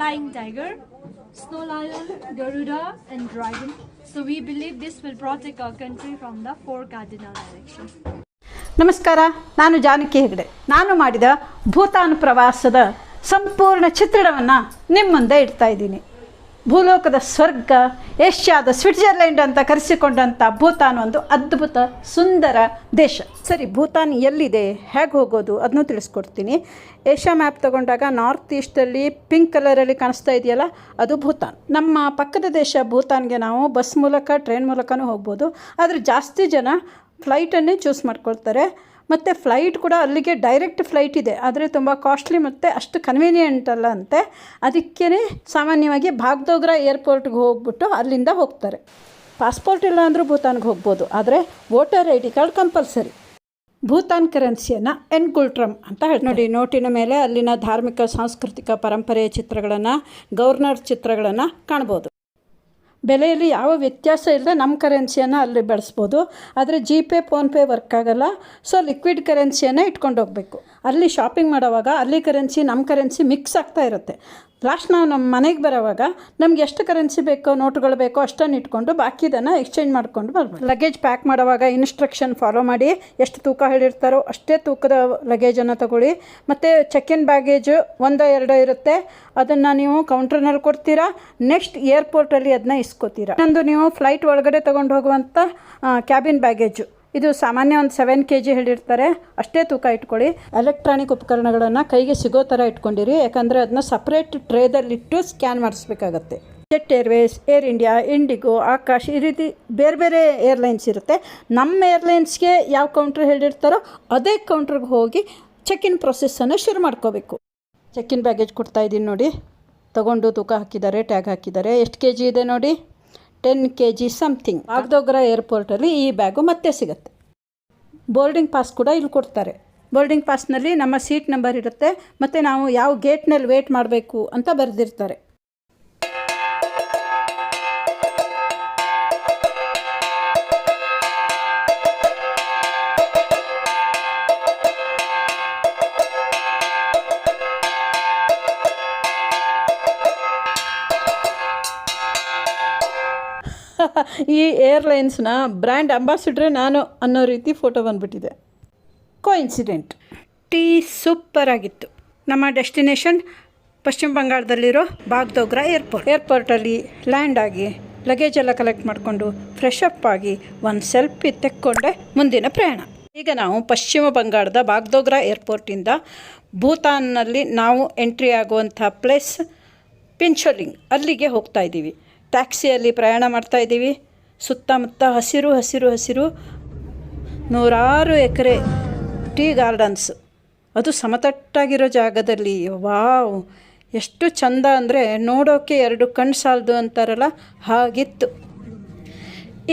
flying tiger, snow lion, Garuda, and dragon. So we believe this will protect our country from the 4 cardinal directions. ನಮಸ್ಕಾರ, ನಾನು ಜಾನಕಿ ಹೆಗಡೆ. ನಾನು ಮಾಡಿದ ಭೂತಾನ್ ಪ್ರವಾಸದ ಸಂಪೂರ್ಣ ಚಿತ್ರಣವನ್ನು ನಿಮ್ಮ ಮುಂದೆ ಇಡ್ತಾ ಇದ್ದೀನಿ. ಭೂಲೋಕದ ಸ್ವರ್ಗ, ಏಷ್ಯಾದ ಸ್ವಿಟ್ಜರ್ಲೆಂಡ್ ಅಂತ ಕರೆಸಿಕೊಂಡಂಥ ಭೂತಾನ್ ಒಂದು ಅದ್ಭುತ ಸುಂದರ ದೇಶ. ಸರಿ, ಭೂತಾನ್ ಎಲ್ಲಿದೆ, ಹೇಗೆ ಹೋಗೋದು ಅದನ್ನು ತಿಳಿಸ್ಕೊಡ್ತೀನಿ. ಏಷ್ಯಾ ಮ್ಯಾಪ್ ತೊಗೊಂಡಾಗ ನಾರ್ತ್ ಈಸ್ಟಲ್ಲಿ ಪಿಂಕ್ ಕಲರಲ್ಲಿ ಕಾಣಿಸ್ತಾ ಇದೆಯಲ್ಲ, ಅದು ಭೂತಾನ್. ನಮ್ಮ ಪಕ್ಕದ ದೇಶ ಭೂತಾನ್ಗೆ ನಾವು ಬಸ್ ಮೂಲಕ, ಟ್ರೈನ್ ಮೂಲಕನೂ ಹೋಗ್ಬೋದು. ಆದರೆ ಜಾಸ್ತಿ ಜನ ಫ್ಲೈಟನ್ನೇ ಚೂಸ್ ಮಾಡ್ಕೊಳ್ತಾರೆ. ಮತ್ತು ಫ್ಲೈಟ್ ಕೂಡ ಅಲ್ಲಿಗೆ ಡೈರೆಕ್ಟ್ ಫ್ಲೈಟ್ ಇದೆ, ಆದರೆ ತುಂಬ ಕಾಸ್ಟ್ಲಿ ಮತ್ತು ಅಷ್ಟು ಕನ್ವೀನಿಯೆಂಟ್ ಅಲ್ಲ ಅಂತೆ. ಅದಕ್ಕೇ ಸಾಮಾನ್ಯವಾಗಿ ಬಾಗ್ಡೋಗ್ರಾ ಏರ್ಪೋರ್ಟ್ಗೆ ಹೋಗ್ಬಿಟ್ಟು ಅಲ್ಲಿಂದ ಹೋಗ್ತಾರೆ. ಪಾಸ್ಪೋರ್ಟ್ ಇಲ್ಲ ಅಂದರೂ ಭೂತಾನ್ಗೆ ಹೋಗ್ಬೋದು, ಆದರೆ voter I D card compulsory. Bhutan ಕರೆನ್ಸಿಯನ್ನು ಎನ್ಗುಲ್ಟ್ರಮ್ ಅಂತ ಹೇಳಿ ನೋಡಿ. ನೋಟಿನ ಮೇಲೆ ಅಲ್ಲಿನ ಧಾರ್ಮಿಕ ಸಾಂಸ್ಕೃತಿಕ ಪರಂಪರೆಯ ಚಿತ್ರಗಳನ್ನು, ಗವರ್ನರ್ ಚಿತ್ರಗಳನ್ನು ಕಾಣ್ಬೋದು. ಬೆಲೆಯಲ್ಲಿ ಯಾವ ವ್ಯತ್ಯಾಸ ಇಲ್ಲದೆ ನಮ್ಮ ಕರೆನ್ಸಿಯನ್ನು ಅಲ್ಲಿ ಬಳಸ್ಬೋದು. ಆದರೆ ಜಿಪೇ, ಫೋನ್ಪೇ ವರ್ಕ್ ಆಗೋಲ್ಲ. ಸೊ ಲಿಕ್ವಿಡ್ ಕರೆನ್ಸಿಯನ್ನು ಇಟ್ಕೊಂಡು ಹೋಗಬೇಕು. ಅಲ್ಲಿ ಶಾಪಿಂಗ್ ಮಾಡೋವಾಗ ಅಲ್ಲಿ ಕರೆನ್ಸಿ, ನಮ್ಮ ಕರೆನ್ಸಿ ಮಿಕ್ಸ್ ಆಗ್ತಾ ಇರುತ್ತೆ. ಲಾಸ್ಟ್ ನಾವು ನಮ್ಮ ಮನೆಗೆ ಬರೋವಾಗ ನಮ್ಗೆ ಎಷ್ಟು ಕರೆನ್ಸಿ ಬೇಕೋ, ನೋಟುಗಳು ಬೇಕೋ ಅಷ್ಟನ್ನು ಇಟ್ಕೊಂಡು ಬಾಕಿದನ್ನು ಎಕ್ಸ್ಚೇಂಜ್ ಮಾಡ್ಕೊಂಡು ಬರ್ಬೋದು. ಲಗೇಜ್ ಪ್ಯಾಕ್ ಮಾಡೋವಾಗ ಇನ್ಸ್ಟ್ರಕ್ಷನ್ ಫಾಲೋ ಮಾಡಿ, ಎಷ್ಟು ತೂಕ ಹೇಳಿರ್ತಾರೋ ಅಷ್ಟೇ ತೂಕದ ಲಗೇಜನ್ನು ತಗೊಳ್ಳಿ. ಮತ್ತು ಚೆಕ್ ಇನ್ ಬ್ಯಾಗೇಜು 1-2 ಇರುತ್ತೆ, ಅದನ್ನು ನೀವು ಕೌಂಟ್ರ್ನಲ್ಲಿ ಕೊಡ್ತೀರಾ. ನೆಕ್ಸ್ಟ್ ಏರ್ಪೋರ್ಟಲ್ಲಿ ಅದನ್ನ ಇಸ್ಕೋತೀರಾ. ಇನ್ನೊಂದು, ನೀವು ಫ್ಲೈಟ್ ಒಳಗಡೆ ತೊಗೊಂಡು ಹೋಗುವಂಥ ಕ್ಯಾಬಿನ್ ಬ್ಯಾಗೇಜು, ಇದು ಸಾಮಾನ್ಯ ಒಂದು 7 kg ಹೇಳಿರ್ತಾರೆ, ಅಷ್ಟೇ ತೂಕ ಇಟ್ಕೊಳ್ಳಿ. ಎಲೆಕ್ಟ್ರಾನಿಕ್ ಉಪಕರಣಗಳನ್ನು ಕೈಗೆ ಸಿಗೋ ಥರ ಇಟ್ಕೊಂಡಿರಿ, ಯಾಕಂದರೆ ಅದನ್ನ ಸಪ್ರೇಟ್ ಟ್ರೇದಲ್ಲಿಟ್ಟು ಸ್ಕ್ಯಾನ್ ಮಾಡಿಸ್ಬೇಕಾಗತ್ತೆ. Jet Airways, Air India, IndiGo, Akash, ಈ ರೀತಿ ಬೇರೆ ಬೇರೆ ಏರ್ಲೈನ್ಸ್ ಇರುತ್ತೆ. ನಮ್ಮ ಏರ್ಲೈನ್ಸ್ಗೆ ಯಾವ ಕೌಂಟ್ರ್ ಹೇಳಿರ್ತಾರೋ ಅದೇ ಕೌಂಟ್ರಿಗೆ ಹೋಗಿ ಚೆಕ್ ಇನ್ ಪ್ರೊಸೆಸ್ಸನ್ನು ಶುರು ಮಾಡ್ಕೋಬೇಕು. ಚೆಕ್ ಇನ್ ಬ್ಯಾಗೇಜ್ ಕೊಡ್ತಾಯಿದ್ದೀನಿ ನೋಡಿ, ತೊಗೊಂಡು ತೂಕ ಹಾಕಿದ್ದಾರೆ, ಟ್ಯಾಗ್ ಹಾಕಿದ್ದಾರೆ. ಎಷ್ಟು kg ಇದೆ ನೋಡಿ, 10 kg ಸಮಥಿಂಗ್. ಬಾಗ್ಡೋಗ್ರಾ ಏರ್ಪೋರ್ಟಲ್ಲಿ ಈ ಬ್ಯಾಗು ಮತ್ತೆ ಸಿಗುತ್ತೆ. ಬೋರ್ಡಿಂಗ್ ಪಾಸ್ ಕೂಡ ಇಲ್ಲಿ ಕೊಡ್ತಾರೆ. ಬೋರ್ಡಿಂಗ್ ಪಾಸ್ನಲ್ಲಿ ನಮ್ಮ ಸೀಟ್ ನಂಬರ್ ಇರುತ್ತೆ, ಮತ್ತು ನಾವು ಯಾವ ಗೇಟ್ನಲ್ಲಿ ವೇಟ್ ಮಾಡಬೇಕು ಅಂತ ಬರೆದಿರ್ತಾರೆ. ಈ ಏರ್ಲೈನ್ಸ್ನ ಬ್ರ್ಯಾಂಡ್ ಅಂಬಾಸಿಡ್ರೇ ನಾನು ಅನ್ನೋ ರೀತಿ ಫೋಟೋ ಬಂದುಬಿಟ್ಟಿದೆ. ಕೋಇನ್ಸಿಡೆಂಟ್. ಟೀ ಸೂಪರಾಗಿತ್ತು. ನಮ್ಮ ಡೆಸ್ಟಿನೇಷನ್ ಪಶ್ಚಿಮ ಬಂಗಾಳದಲ್ಲಿರೋ ಬಾಗ್ಡೋಗ್ರಾ ಏರ್ಪೋರ್ಟಲ್ಲಿ ಲ್ಯಾಂಡ್ ಆಗಿ ಲಗೇಜ್ ಎಲ್ಲ ಕಲೆಕ್ಟ್ ಮಾಡಿಕೊಂಡು ಫ್ರೆಶ್ ಅಪ್ ಆಗಿ ಒಂದು ಸೆಲ್ಫಿ ತೆಕ್ಕೊಂಡೆ ಮುಂದಿನ ಪ್ರಯಾಣ. ಈಗ ನಾವು ಪಶ್ಚಿಮ ಬಂಗಾಳದ ಬಾಗ್ಡೋಗ್ರಾ ಏರ್ಪೋರ್ಟಿಂದ ಭೂತಾನ್ನಲ್ಲಿ ನಾವು ಎಂಟ್ರಿ ಆಗುವಂಥ ಪ್ಲೇಸ್ ಪಿಂಚೋಲಿಂಗ್, ಅಲ್ಲಿಗೆ ಹೋಗ್ತಾ ಇದ್ದೀವಿ. ಟ್ಯಾಕ್ಸಿಯಲ್ಲಿ ಪ್ರಯಾಣ ಮಾಡ್ತಾಯಿದ್ದೀವಿ. ಸುತ್ತಮುತ್ತ ಹಸಿರು ಹಸಿರು ಹಸಿರು, 100 ಎಕರೆ ಟೀ ಗಾರ್ಡನ್ಸ್, ಅದು ಸಮತಟ್ಟಾಗಿರೋ ಜಾಗದಲ್ಲಿ. ವಾವ್, ಎಷ್ಟು ಚಂದ ಅಂದರೆ ನೋಡೋಕ್ಕೆ 2 ಕಣ್ಣು ಸಾಲದು ಅಂತಾರಲ್ಲ, ಹಾಗಿತ್ತು.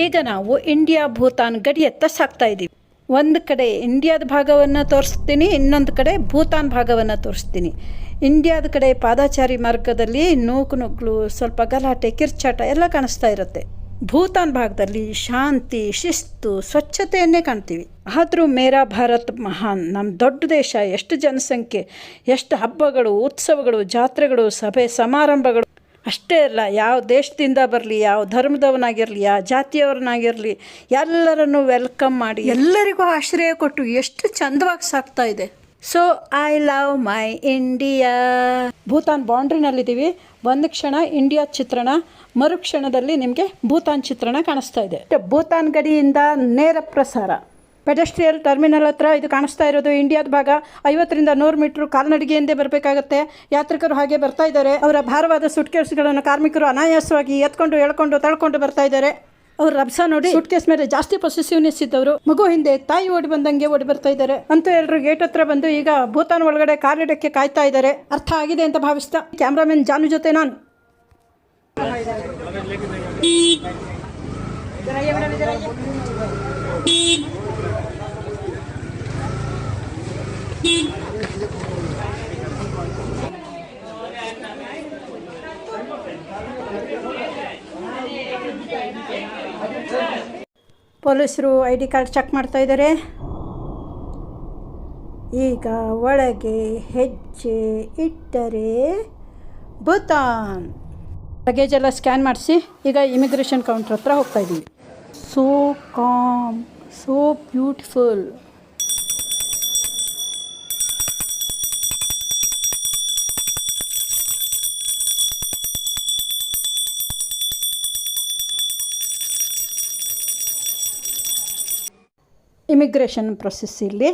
ಈಗ ನಾವು ಇಂಡಿಯಾ ಭೂತಾನ್ ಗಡಿಯತ್ತ ಸಾಗ್ತಾಯಿದ್ದೀವಿ. ಒಂದು ಕಡೆ ಇಂಡಿಯಾದ ಭಾಗವನ್ನು ತೋರಿಸ್ತೀನಿ, ಇನ್ನೊಂದು ಕಡೆ ಭೂತಾನ್ ಭಾಗವನ್ನು ತೋರಿಸ್ತೀನಿ. ಇಂಡಿಯಾದ ಕಡೆ ಪಾದಾಚಾರಿ ಮಾರ್ಗದಲ್ಲಿ ನೂಕುನುಗ್ಲು, ಸ್ವಲ್ಪ ಗಲಾಟೆ, ಕಿರ್ಚಾಟ ಎಲ್ಲ ಕಾಣಿಸ್ತಾ ಇರುತ್ತೆ. ಭೂತಾನ್ ಭಾಗದಲ್ಲಿ ಶಾಂತಿ, ಶಿಸ್ತು, ಸ್ವಚ್ಛತೆಯನ್ನೇ ಕಾಣ್ತೀವಿ. ಆದರೂ ಮೇರಾ ಭಾರತ್ ಮಹಾನ್, ನಮ್ಮ ದೊಡ್ಡ ದೇಶ, ಎಷ್ಟು ಜನಸಂಖ್ಯೆ, ಎಷ್ಟು ಹಬ್ಬಗಳು, ಉತ್ಸವಗಳು, ಜಾತ್ರೆಗಳು, ಸಭೆ ಸಮಾರಂಭಗಳು. ಅಷ್ಟೇ ಅಲ್ಲ, ಯಾವ ದೇಶದಿಂದ ಬರಲಿ, ಯಾವ ಧರ್ಮದವನಾಗಿರಲಿ, ಯಾವ ಜಾತಿಯವರನ್ನಾಗಿರಲಿ, ಎಲ್ಲರನ್ನು ವೆಲ್ಕಮ್ ಮಾಡಿ ಎಲ್ಲರಿಗೂ ಆಶ್ರಯ ಕೊಟ್ಟು ಎಷ್ಟು ಚಂದವಾಗಿ ಸಾಕ್ತಾ ಇದೆ. So I love my India. Bhutan ಬೌಂಡ್ರಿನಲ್ಲಿದ್ದೀವಿ. ಒಂದು ಕ್ಷಣ ಇಂಡಿಯಾ ಚಿತ್ರಣ, ಮರುಕ್ಷಣದಲ್ಲಿ ನಿಮಗೆ ಭೂತಾನ್ ಚಿತ್ರಣ ಕಾಣಿಸ್ತಾ ಇದೆ. ಭೂತಾನ್ ಗಡಿಯಿಂದ ನೇರ ಪ್ರಸಾರ. ಪೆಡೆಸ್ಟ್ರಿಯಲ್ ಟರ್ಮಿನಲ್ ಹತ್ರ ಇದು ಕಾಣಿಸ್ತಾ ಇರೋದು ಇಂಡಿಯಾದ ಭಾಗ. 50-100 ಮೀಟ್ರ್ ಕಾಲ್ನಡಿಗೆಯಿಂದೇ ಬರಬೇಕಾಗತ್ತೆ. ಯಾತ್ರಿಕರು ಹಾಗೆ ಬರ್ತಾ ಇದ್ದಾರೆ. ಅವರ ಭಾರವಾದ ಸುಟ್ಕೇಸ್ಗಳನ್ನು ಕಾರ್ಮಿಕರು ಅನಾಯಾಸವಾಗಿ ಎತ್ಕೊಂಡು, ಎಳ್ಕೊಂಡು, ತಳ್ಕೊಂಡು ಬರ್ತಾ ಇದ್ದಾರೆ. ಅವ್ರ ರಭಸ ನೋಡಿ, ಸುಟ್ಕೇಸ್ ಮೇಲೆ ಜಾಸ್ತಿ ಪೊಸೆಸಿವ್ನೆಸ್ ಇದ್ದವರು ಮಗು ಹಿಂದೆ ತಾಯಿ ಓಡಿ ಬಂದಂಗೆ ಓಡಿ ಬರ್ತಾ ಇದ್ದಾರೆ. ಅಂತೂ ಎಲ್ಲರೂ ಗೇಟ್ ಹತ್ರ ಬಂದು ಈಗ ಭೂತಾನ್ ಒಳಗಡೆ ಕಾಲಿಡಕ್ಕೆ ಕಾಯ್ತಾ ಇದ್ದಾರೆ. ಅರ್ಥ ಆಗಿದೆ ಅಂತ ಭಾವಿಸ್ತಾ ಕ್ಯಾಮ್ರಾಮನ್ ಜಾನು ಜೊತೆ ನಾನು. ಪೊಲೀಸರು ID ಕಾರ್ಡ್ ಚೆಕ್ ಮಾಡ್ತಾ ಇದ್ದಾರೆ. ಈಗ ಒಳಗೆ ಹೆಜ್ಜೆ ಇಟ್ಟರೆ ಭೂತಾನ್. ಲಗೇಜ್ ಎಲ್ಲ ಸ್ಕ್ಯಾನ್ ಮಾಡಿಸಿ ಈಗ ಇಮಿಗ್ರೇಷನ್ ಕೌಂಟ್ರ್ ಹತ್ರ ಹೋಗ್ತಾ ಇದ್ದೀವಿ. So com, so beautiful. Immigration process ಇಲ್ಲಿ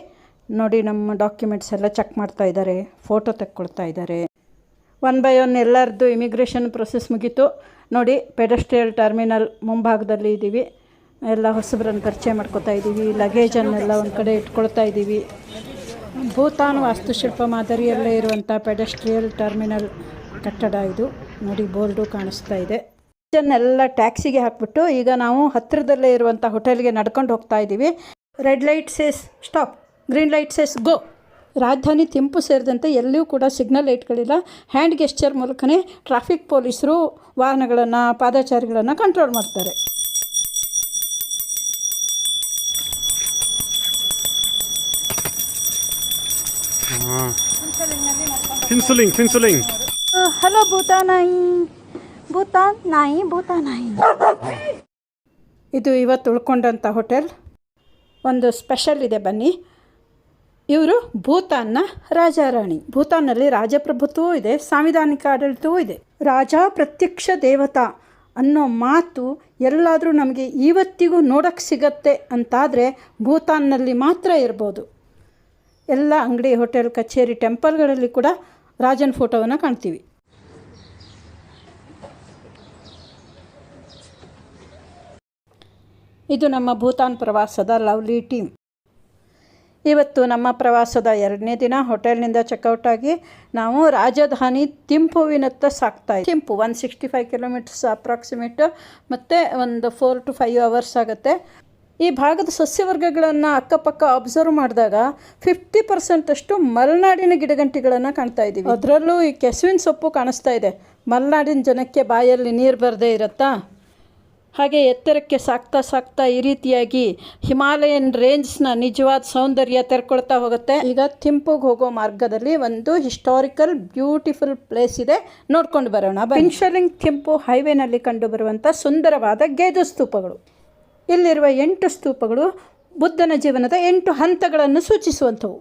ನೋಡಿ, ನಮ್ಮ ಡಾಕ್ಯುಮೆಂಟ್ಸ್ ಎಲ್ಲ ಚೆಕ್ ಮಾಡ್ತಾ ಇದ್ದಾರೆ, ಫೋಟೋ ತೆಕ್ಕೊಳ್ತಾ ಇದ್ದಾರೆ. 1 by 1 ಎಲ್ಲರದ್ದು ಇಮಿಗ್ರೇಷನ್ ಪ್ರೊಸೆಸ್ ಮುಗೀತು. ನೋಡಿ, ಪೆಡೆಸ್ಟ್ರಿಯಲ್ ಟರ್ಮಿನಲ್ ಮುಂಭಾಗದಲ್ಲಿ ಇದ್ದೀವಿ. ಎಲ್ಲ ಹೊಸಬ್ರನ್ನು ಪರಿಚಯ ಮಾಡ್ಕೊತಾ ಇದ್ದೀವಿ. ಲಗೇಜನ್ನೆಲ್ಲ ಒಂದು ಕಡೆ ಇಟ್ಕೊಳ್ತಾ ಇದ್ದೀವಿ. ಭೂತಾನ್ ವಾಸ್ತುಶಿಲ್ಪ ಮಾದರಿಯಲ್ಲೇ ಇರುವಂಥ ಪೆಡೆಸ್ಟ್ರಿಯಲ್ ಟರ್ಮಿನಲ್ ಕಟ್ಟಡ ಇದು. ನೋಡಿ, ಬೋರ್ಡು ಕಾಣಿಸ್ತಾ ಇದೆ. ಇದನ್ನೆಲ್ಲ ಟ್ಯಾಕ್ಸಿಗೆ ಹಾಕ್ಬಿಟ್ಟು ಈಗ ನಾವು ಹತ್ತಿರದಲ್ಲೇ ಇರುವಂಥ ಹೋಟೆಲ್ಗೆ ನಡ್ಕೊಂಡು ಹೋಗ್ತಾ ಇದ್ದೀವಿ. Red light says stop, green light says go. ರಾಜಧಾನಿ ಥಿಂಪು ಸೇರಿದಂತೆ ಎಲ್ಲಿಯೂ ಕೂಡ ಸಿಗ್ನಲ್ ಲೈಟ್ಗಳಿಲ್ಲ. ಹ್ಯಾಂಡ್ ಗೆಸ್ಚರ್ ಮೂಲಕನೇ ಟ್ರಾಫಿಕ್ ಪೊಲೀಸರು ವಾಹನಗಳನ್ನು, ಪಾದಚಾರಿಗಳನ್ನು ಕಂಟ್ರೋಲ್ ಮಾಡ್ತಾರೆ. ಫಿನ್ಸುಲಿಂಗ್. ಹಲೋ ಭೂತಾನಾಯಿ, ಭೂತಾನಾಯಿ, ಭೂತಾನಾಯಿ. ಇದು ಇವತ್ತು ಉಳ್ಕೊಂಡಂಥ ಹೋಟೆಲ್. ಒಂದು ಸ್ಪೆಷಲ್ ಇದೆ, ಬನ್ನಿ. ಇವರು ಭೂತಾನ್ನ ರಾಜಾರಾಣಿ. ಭೂತಾನ್ನಲ್ಲಿ ರಾಜಪ್ರಭುತ್ವವೂ ಇದೆ, ಸಾಂವಿಧಾನಿಕ ಆಡಳಿತವೂ ಇದೆ. ರಾಜ ಪ್ರತ್ಯಕ್ಷ ದೇವತಾ ಅನ್ನೋ ಮಾತು ಎಲ್ಲಾದರೂ ನಮಗೆ ಇವತ್ತಿಗೂ ನೋಡೋಕ್ಕೆ ಸಿಗತ್ತೆ ಅಂತಾದರೆ ಭೂತಾನ್ನಲ್ಲಿ ಮಾತ್ರ ಇರ್ಬೋದು. ಎಲ್ಲ ಅಂಗಡಿ, ಹೋಟೆಲ್, ಕಚೇರಿ, ಟೆಂಪಲ್ಗಳಲ್ಲಿ ಕೂಡ ರಾಜನ ಫೋಟೋವನ್ನು ಕಾಣ್ತೀವಿ. ಇದು ನಮ್ಮ ಭೂತಾನ್ ಪ್ರವಾಸದ ಲವ್ಲಿ ಟೀಮ್. ಇವತ್ತು ನಮ್ಮ ಪ್ರವಾಸದ 2ನೇ ದಿನ. ಹೋಟೆಲ್ನಿಂದ ಚೆಕ್ಔಟ್ ಆಗಿ ನಾವು ರಾಜಧಾನಿ ಥಿಂಪುವಿನತ್ತ ಸಾಗ್ತಾ ಇದ್ದೀವಿ. ಥಿಂಪು 165 ಕಿಲೋಮೀಟರ್ಸ್ ಅಪ್ರಾಕ್ಸಿಮೇಟ್, ಮತ್ತು ಒಂದು 4 to 5 hours ಆಗುತ್ತೆ. ಈ ಭಾಗದ ಸಸ್ಯವರ್ಗಗಳನ್ನು ಅಕ್ಕಪಕ್ಕ ಅಬ್ಸರ್ವ್ ಮಾಡಿದಾಗ 50% ಅಷ್ಟು ಮಲೆನಾಡಿನ ಗಿಡಗಂಟಿಗಳನ್ನು ಕಾಣ್ತಾ ಇದ್ದೀವಿ. ಅದರಲ್ಲೂ ಈ ಕೆಸುವಿನ ಸೊಪ್ಪು ಕಾಣಿಸ್ತಾ ಇದೆ. ಮಲೆನಾಡಿನ ಜನಕ್ಕೆ ಬಾಯಲ್ಲಿ ನೀರು ಬರದೇ ಇರುತ್ತಾ? ಹಾಗೆ ಎತ್ತರಕ್ಕೆ ಸಾಕ್ತಾ ಈ ರೀತಿಯಾಗಿ ಹಿಮಾಲಯನ್ ರೇಂಜ್ನ ನಿಜವಾದ ಸೌಂದರ್ಯ ತೆರ್ಕೊಳ್ತಾ ಹೋಗುತ್ತೆ. ಈಗ ಥಿಂಪುಗೆ ಹೋಗೋ ಮಾರ್ಗದಲ್ಲಿ ಒಂದು ಹಿಸ್ಟಾರಿಕಲ್ ಬ್ಯೂಟಿಫುಲ್ ಪ್ಲೇಸ್ ಇದೆ, ನೋಡ್ಕೊಂಡು ಬರೋಣ. ಪಿನ್ಶಲಿಂಗ್ ಥಿಂಪು ಹೈವೇನಲ್ಲಿ ಕಂಡುಬರುವಂಥ ಸುಂದರವಾದ ಗೇದು ಸ್ತೂಪಗಳು. ಇಲ್ಲಿರುವ 8 ಸ್ತೂಪಗಳು ಬುದ್ಧನ ಜೀವನದ 8 ಹಂತಗಳನ್ನು ಸೂಚಿಸುವಂಥವು.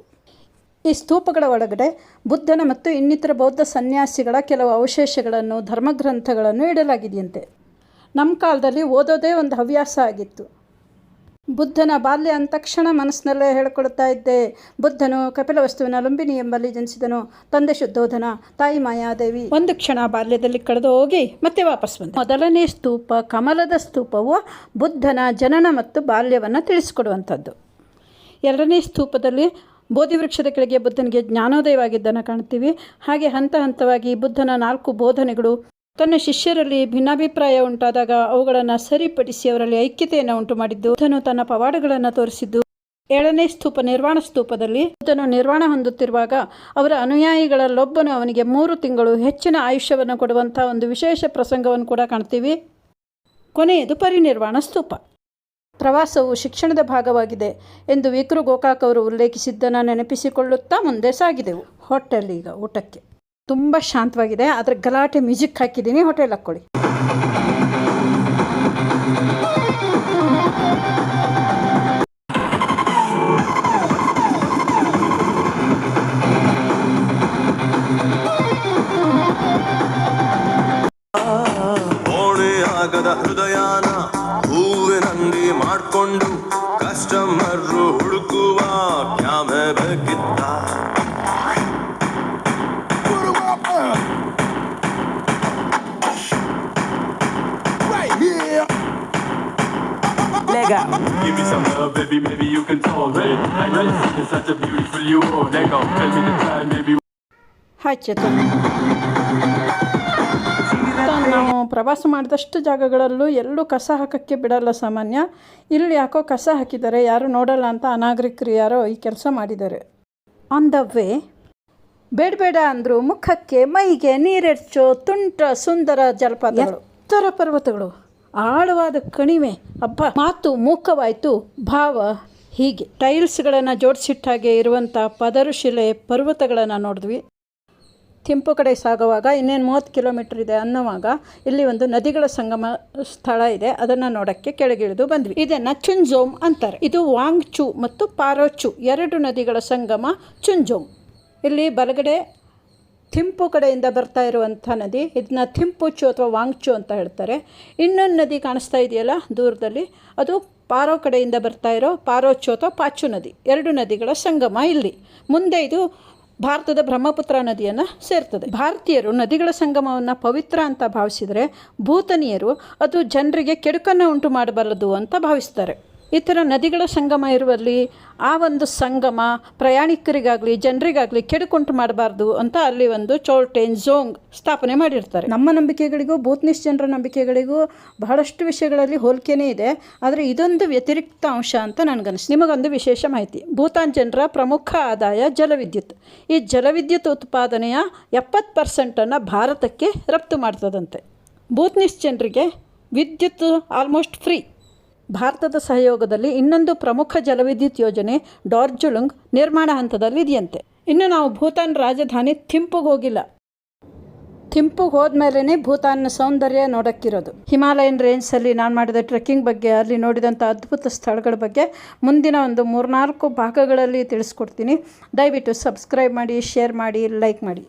ಈ ಸ್ತೂಪಗಳ ಒಳಗಡೆ ಬುದ್ಧನ ಮತ್ತು ಇನ್ನಿತರ ಬೌದ್ಧ ಸನ್ಯಾಸಿಗಳ ಕೆಲವು ಅವಶೇಷಗಳನ್ನು, ಧರ್ಮಗ್ರಂಥಗಳನ್ನು ಇಡಲಾಗಿದೆಯಂತೆ. ನಮ್ಮ ಕಾಲದಲ್ಲಿ ಓದೋದೇ ಒಂದು ಹವ್ಯಾಸ ಆಗಿತ್ತು. ಬುದ್ಧನ ಬಾಲ್ಯ ಅಂದ ತಕ್ಷಣ ಮನಸ್ಸಿನಲ್ಲೇ ಹೇಳ್ಕೊಳ್ತಾ ಇದ್ದೆ. ಬುದ್ಧನು ಕಪಿಲವಸ್ತುವಿನ ಲುಂಬಿನಿ ಎಂಬಲ್ಲಿ ಜನಿಸಿದನು. ತಂದೆ ಶುದ್ಧೋಧನ, ತಾಯಿ ಮಾಯಾದೇವಿ. ಒಂದು ಕ್ಷಣ ಬಾಲ್ಯದಲ್ಲಿ ಕಳೆದು ಹೋಗಿ ಮತ್ತೆ ವಾಪಸ್ ಬಂದ. ಮೊದಲನೇ ಸ್ತೂಪ, ಕಮಲದ ಸ್ತೂಪವು ಬುದ್ಧನ ಜನನ ಮತ್ತು ಬಾಲ್ಯವನ್ನು ತಿಳಿಸ್ಕೊಡುವಂಥದ್ದು. 2ನೇ ಸ್ತೂಪದಲ್ಲಿ ಬೋಧಿ ವೃಕ್ಷದ ಕೆಳಗೆ ಬುದ್ಧನಿಗೆ ಜ್ಞಾನೋದಯವಾಗಿದ್ದನ್ನು ಕಾಣ್ತೀವಿ. ಹಾಗೆ ಹಂತ ಹಂತವಾಗಿ ಬುದ್ಧನ 4 ಬೋಧನೆಗಳು, ತನ್ನ ಶಿಷ್ಯರಲ್ಲಿ ಭಿನ್ನಾಭಿಪ್ರಾಯ ಉಂಟಾದಾಗ ಅವುಗಳನ್ನು ಸರಿಪಡಿಸಿ ಅವರಲ್ಲಿ ಐಕ್ಯತೆಯನ್ನು ಉಂಟು ಮಾಡಿದ್ದು, ಬುದ್ಧನು ತನ್ನ ಪವಾಡಗಳನ್ನು ತೋರಿಸಿದ್ದು. 7ನೇ ಸ್ತೂಪ, ನಿರ್ವಾಣ ಸ್ತೂಪದಲ್ಲಿ ಬುದ್ಧನು ನಿರ್ವಾಣ ಹೊಂದುತ್ತಿರುವಾಗ ಅವರ ಅನುಯಾಯಿಗಳಲ್ಲೊಬ್ಬನು ಅವನಿಗೆ 3 ತಿಂಗಳು ಹೆಚ್ಚಿನ ಆಯುಷ್ಯವನ್ನು ಕೊಡುವಂಥ ಒಂದು ವಿಶೇಷ ಪ್ರಸಂಗವನ್ನು ಕೂಡ ಕಾಣ್ತೀವಿ. ಕೊನೆಯದು ಪರಿನಿರ್ವಾಣ ಸ್ತೂಪ. ಪ್ರವಾಸವು ಶಿಕ್ಷಣದ ಭಾಗವಾಗಿದೆ ಎಂದು ವಿಕ್ರು ಗೋಕಾಕ್ ಅವರು ಉಲ್ಲೇಖಿಸಿದ್ದನ್ನು ನೆನಪಿಸಿಕೊಳ್ಳುತ್ತಾ ಮುಂದೆ ಸಾಗಿದೆವು. ಹೋಟೆಲ್ ಈಗ ಊಟಕ್ಕೆ ತುಂಬ ಶಾಂತವಾಗಿದೆ, ಆದರೆ ಗಲಾಟೆ ಮ್ಯೂಸಿಕ್ ಹಾಕಿದ್ದೀನಿ. ಹೋಟೆಲ್ ಹಾಕ್ಕೊಳ್ಳಿ. ಆಗದ ಹೃದಯನ ಹೂವಿನಂದಿ ಮಾಡಿಕೊಂಡು ಕಸ್ಟಮರ್ ಹುಡುಕುವ ಕ್ಯಾಮೆ ಬೇಕಿತ್ತ. Give me some love, baby, maybe you can tolerate. I know it's such a beautiful you. Oh, Lego, tell me the time, baby. Hi Chetan. ನಾವು ಪ್ರವಾಸ ಮಾಡಿದಷ್ಟು ಜಾಗಗಳಲ್ಲೂ ಎಲ್ಲೂ ಕಸ ಹಾಕೋಕ್ಕೆ ಬಿಡಲ್ಲ ಸಾಮಾನ್ಯ. ಇಲ್ಲಿ ಯಾಕೋ ಕಸ ಹಾಕಿದ್ದಾರೆ, ಯಾರು ನೋಡಲ್ಲ ಅಂತ ಅನಾಗರಿಕರು ಯಾರೋ ಈ ಕೆಲಸ ಮಾಡಿದ್ದಾರೆ. ಆನ್ ದ ವೇ ಬೇಡ ಅಂದರು ಮುಖಕ್ಕೆ ಮೈಗೆ ನೀರೆಚ್ಚೋ ತುಂಟ ಸುಂದರ ಜಲಪಾತಗಳು, ಎತ್ತರ ಪರ್ವತಗಳು, ಆಳವಾದ ಕಣಿವೆ. ಅಬ್ಬ, ಮಾತು ಮೂಕವಾಯಿತು, ಭಾವ ಹೀಗೆ. ಟೈಲ್ಸ್ಗಳನ್ನು ಜೋಡಿಸಿಟ್ಟ ಹಾಗೆ ಇರುವಂಥ ಪದರುಶಿಲೆ ಪರ್ವತಗಳನ್ನು ನೋಡಿದ್ವಿ. ಥಿಂಪು ಕಡೆ ಸಾಗುವಾಗ ಇನ್ನೇನು 30 ಕಿಲೋಮೀಟರ್ ಇದೆ ಅನ್ನುವಾಗ ಇಲ್ಲಿ ಒಂದು ನದಿಗಳ ಸಂಗಮ ಸ್ಥಳ ಇದೆ. ಅದನ್ನು ನೋಡೋಕ್ಕೆ ಕೆಳಗಿಳಿದು ಬಂದ್ವಿ. ಇದನ್ನು ಚುಂಜೋಮ್ ಅಂತಾರೆ. ಇದು ವಾಂಗ್ಚು ಮತ್ತು ಪಾರೋಚು 2 ನದಿಗಳ ಸಂಗಮ ಚುಂಜೋಮ್. ಇಲ್ಲಿ ಬಲಗಡೆ ಥಿಂಪು ಕಡೆಯಿಂದ ಬರ್ತಾ ಇರುವಂಥ ನದಿ, ಇದನ್ನ ಥಿಂಪುಚು ಅಥವಾ ವಾಂಗ್ಚು ಅಂತ ಹೇಳ್ತಾರೆ. ಇನ್ನೊಂದು ನದಿ ಕಾಣಿಸ್ತಾ ಇದೆಯಲ್ಲ ದೂರದಲ್ಲಿ, ಅದು ಪಾರೋ ಕಡೆಯಿಂದ ಬರ್ತಾ ಇರೋ ಪಾರೋಚು ಅಥವಾ ಪಾಚು ನದಿ. 2 ನದಿಗಳ ಸಂಗಮ ಇಲ್ಲಿ. ಮುಂದೆ ಇದು ಭಾರತದ ಬ್ರಹ್ಮಪುತ್ರ ನದಿಯನ್ನು ಸೇರ್ತದೆ. ಭಾರತೀಯರು ನದಿಗಳ ಸಂಗಮವನ್ನು ಪವಿತ್ರ ಅಂತ ಭಾವಿಸಿದರೆ, ಭೂತನಿಯರು ಅದು ಜನರಿಗೆ ಕೆಡುಕನ್ನು ಉಂಟು ಮಾಡಬಲ್ಲದು ಅಂತ ಭಾವಿಸ್ತಾರೆ. ಈ ಥರ ನದಿಗಳ ಸಂಗಮ ಇರುವಲ್ಲಿ ಆ ಒಂದು ಸಂಗಮ ಪ್ರಯಾಣಿಕರಿಗಾಗಲಿ ಜನರಿಗಾಗಲಿ ಕೆಡುಕುಂಟು ಮಾಡಬಾರ್ದು ಅಂತ ಅಲ್ಲಿ ಒಂದು ಚೋಲ್ಟೇನ್ ಝೋಂಗ್ ಸ್ಥಾಪನೆ ಮಾಡಿರ್ತಾರೆ. ನಮ್ಮ ನಂಬಿಕೆಗಳಿಗೂ ಭೂತನಿಸ್ ಜನರ ನಂಬಿಕೆಗಳಿಗೂ ಬಹಳಷ್ಟು ವಿಷಯಗಳಲ್ಲಿ ಹೋಲಿಕೆನೇ ಇದೆ. ಆದರೆ ಇದೊಂದು ವ್ಯತಿರಿಕ್ತ ಅಂಶ ಅಂತ ನನಗನ್ನಿಸ್ತು. ನಿಮಗೊಂದು ವಿಶೇಷ ಮಾಹಿತಿ. ಭೂತಾನ್ ಜನರ ಪ್ರಮುಖ ಆದಾಯ ಜಲವಿದ್ಯುತ್. ಈ ಜಲವಿದ್ಯುತ್ ಉತ್ಪಾದನೆಯ 70% ಭಾರತಕ್ಕೆ ರಫ್ತು ಮಾಡ್ತದಂತೆ. ಭೂತನಿಸ್ ಜನರಿಗೆ ವಿದ್ಯುತ್ ಆಲ್ಮೋಸ್ಟ್ ಫ್ರೀ. ಭಾರತದ ಸಹಯೋಗದಲ್ಲಿ ಇನ್ನೊಂದು ಪ್ರಮುಖ ಜಲವಿದ್ಯುತ್ ಯೋಜನೆ ಡಾರ್ಜುಲುಂಗ್ ನಿರ್ಮಾಣ ಹಂತದಲ್ಲಿ ಇದೆಯಂತೆ. ಇನ್ನು ನಾವು ಭೂತಾನ್ ರಾಜಧಾನಿ ಥಿಂಪುಗೆ ಹೋಗಿಲ್ಲ. ಥಿಂಪುಗೆ ಹೋದ್ಮೇಲೆ ಭೂತಾನ್ನ ಸೌಂದರ್ಯ ನೋಡೋಕ್ಕಿರೋದು. ಹಿಮಾಲಯನ್ ರೇಂಜ್ಸಲ್ಲಿ ನಾನು ಮಾಡಿದ ಟ್ರೆಕ್ಕಿಂಗ್ ಬಗ್ಗೆ, ಅಲ್ಲಿ ನೋಡಿದಂಥ ಅದ್ಭುತ ಸ್ಥಳಗಳ ಬಗ್ಗೆ ಮುಂದಿನ ಒಂದು 3-4 ಭಾಗಗಳಲ್ಲಿ ತಿಳಿಸ್ಕೊಡ್ತೀನಿ. ದಯವಿಟ್ಟು ಸಬ್ಸ್ಕ್ರೈಬ್ ಮಾಡಿ, ಶೇರ್ ಮಾಡಿ, ಲೈಕ್ ಮಾಡಿ.